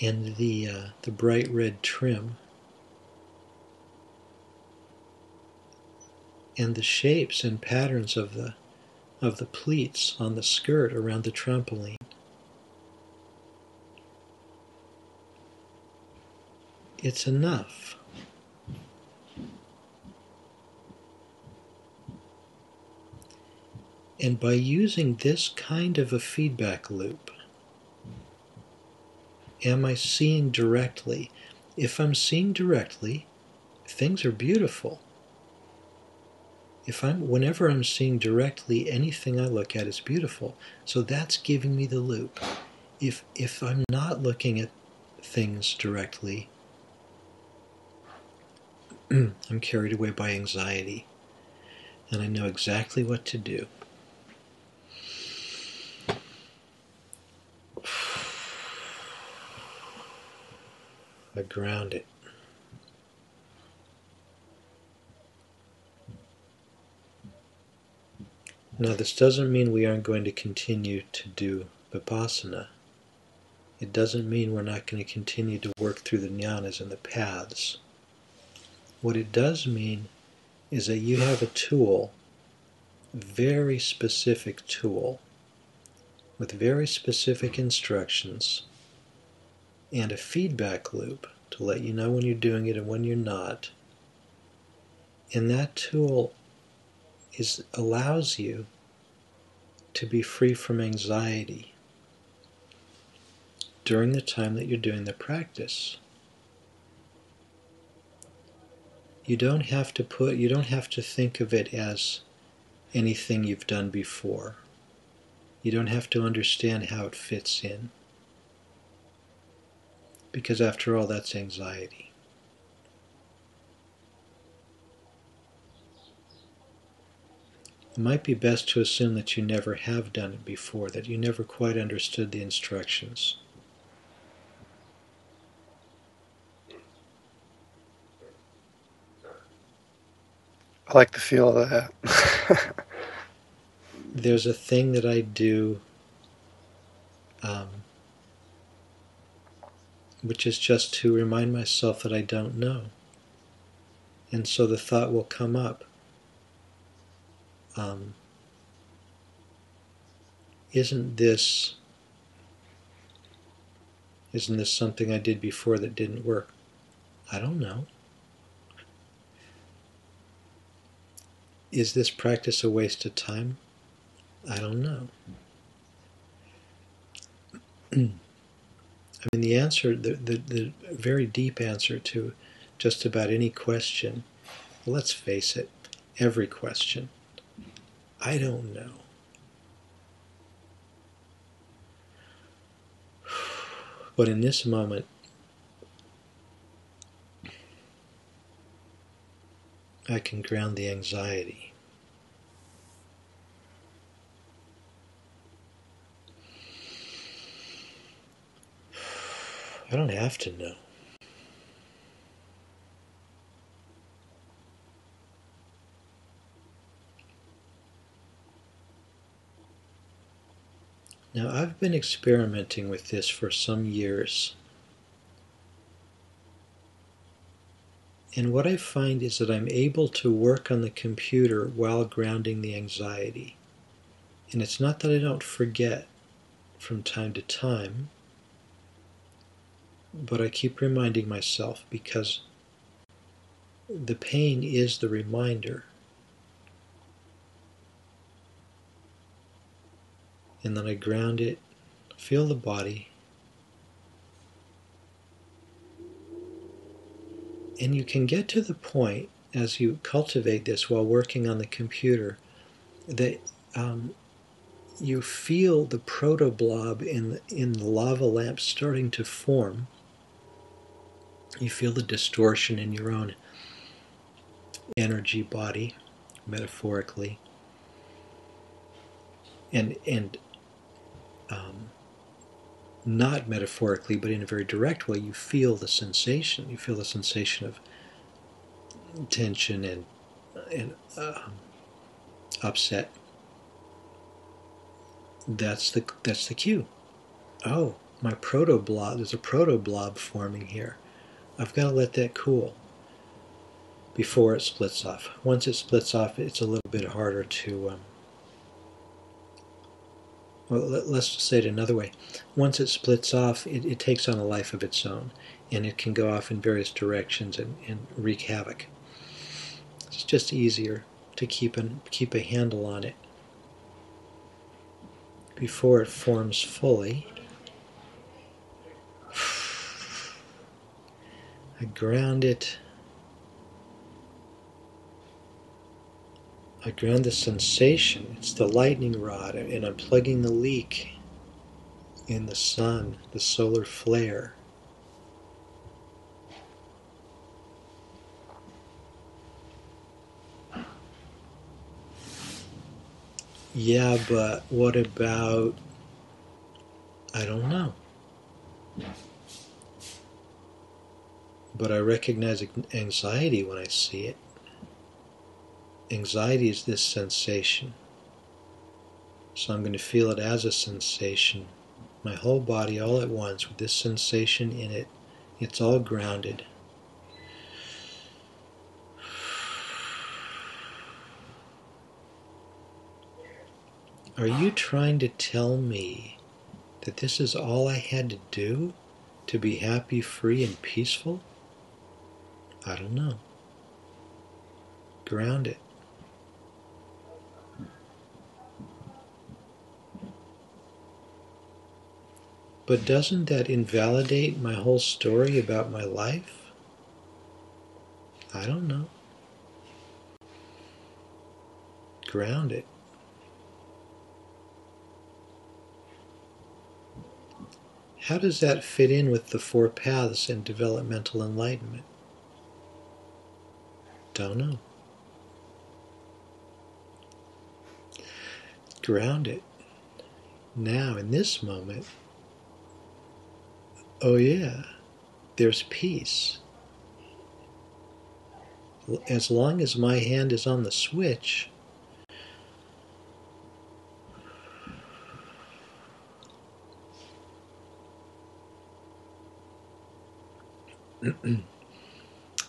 and the bright red trim, and the shapes and patterns of the pleats on the skirt around the trampoline. It's enough. And by using this kind of a feedback loop, am I seeing directly? If I'm seeing directly, things are beautiful. Whenever I'm seeing directly, anything I look at is beautiful. So that's giving me the loop. If I'm not looking at things directly, I'm carried away by anxiety, and I know exactly what to do. I ground it. Now, this doesn't mean we aren't going to continue to do Vipassana. It doesn't mean we're not going to continue to work through the jnanas and the paths. What it does mean is that you have a tool, a very specific tool, with very specific instructions, and a feedback loop to let you know when you're doing it and when you're not. And that tool allows you to be free from anxiety during the time that you're doing the practice. You don't have to think of it as anything you've done before. You don't have to understand how it fits in. Because after all, that's anxiety. It might be best to assume that you never have done it before, that you never quite understood the instructions. I like the feel of that. There's a thing that I do, which is just to remind myself that I don't know. And so the thought will come up. Isn't this something I did before that didn't work? I don't know. Is this practice a waste of time? I don't know. I mean, the answer, the very deep answer to just about any question, let's face it, every question, I don't know. But in this moment, I can ground the anxiety. I don't have to know. Now, I've been experimenting with this for some years. And what I find is that I'm able to work on the computer while grounding the anxiety. And it's not that I don't forget from time to time, but I keep reminding myself because the pain is the reminder. And then I ground it, feel the body. And you can get to the point, as you cultivate this while working on the computer, that you feel the protoblob in the lava lamp starting to form. You feel the distortion in your own energy body, metaphorically. And not metaphorically, but in a very direct way, you feel the sensation. You feel the sensation of tension and upset. That's the cue. Oh, my protoblob, there's a protoblob forming here. I've got to let that cool before it splits off. Once it splits off, it's a little bit harder to, well, let's just say it another way. Once it splits off, it takes on a life of its own, and it can go off in various directions and wreak havoc. It's just easier to keep a handle on it before it forms fully. I ground it. I ground the sensation. It's the lightning rod, and I'm plugging the leak in the sun, the solar flare. Yeah, but what about, I don't know. But I recognize anxiety when I see it. Anxiety is this sensation. So I'm going to feel it as a sensation. My whole body all at once with this sensation in it. It's all grounded. Are you trying to tell me that this is all I had to do to be happy, free, and peaceful? I don't know. Ground it. But doesn't that invalidate my whole story about my life? I don't know. Ground it. How does that fit in with the 4 paths and developmental enlightenment? Don't know. Ground it. Now, in this moment, oh yeah, there's peace. As long as my hand is on the switch,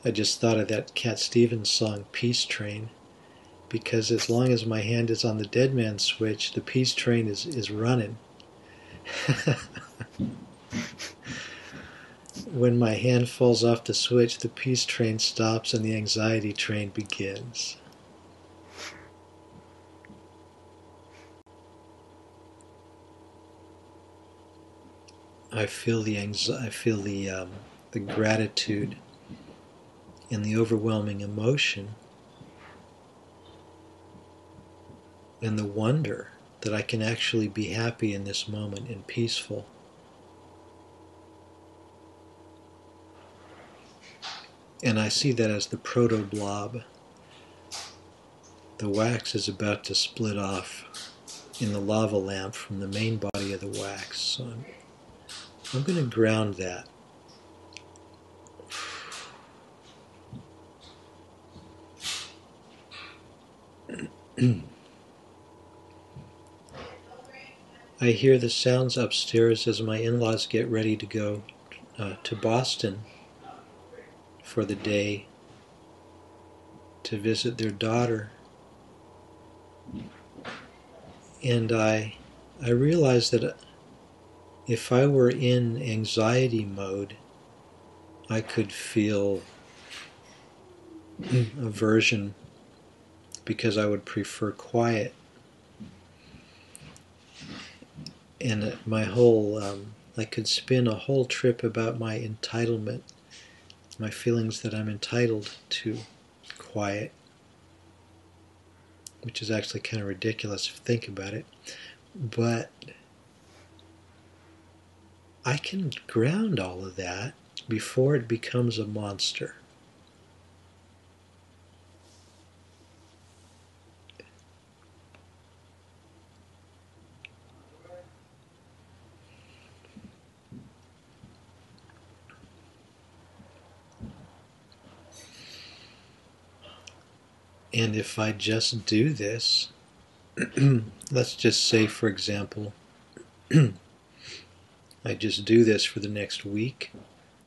I just thought of that Cat Stevens song, Peace Train, because as long as my hand is on the dead man switch, the peace train is running. When my hand falls off the switch, the peace train stops and the anxiety train begins. I feel the gratitude and the overwhelming emotion and the wonder that I can actually be happy in this moment and peaceful. And I see that as the proto-blob. The wax is about to split off in the lava lamp from the main body of the wax. So I'm going to ground that. I hear the sounds upstairs as my in-laws get ready to go to Boston for the day to visit their daughter. And I realize that if I were in anxiety mode, I could feel aversion because I would prefer quiet. And my whole, I could spin a whole trip about my entitlement, my feelings that I'm entitled to quiet, which is actually kind of ridiculous if you think about it. But I can ground all of that before it becomes a monster. And if I just do this, let's just say, for example, I just do this for the next week,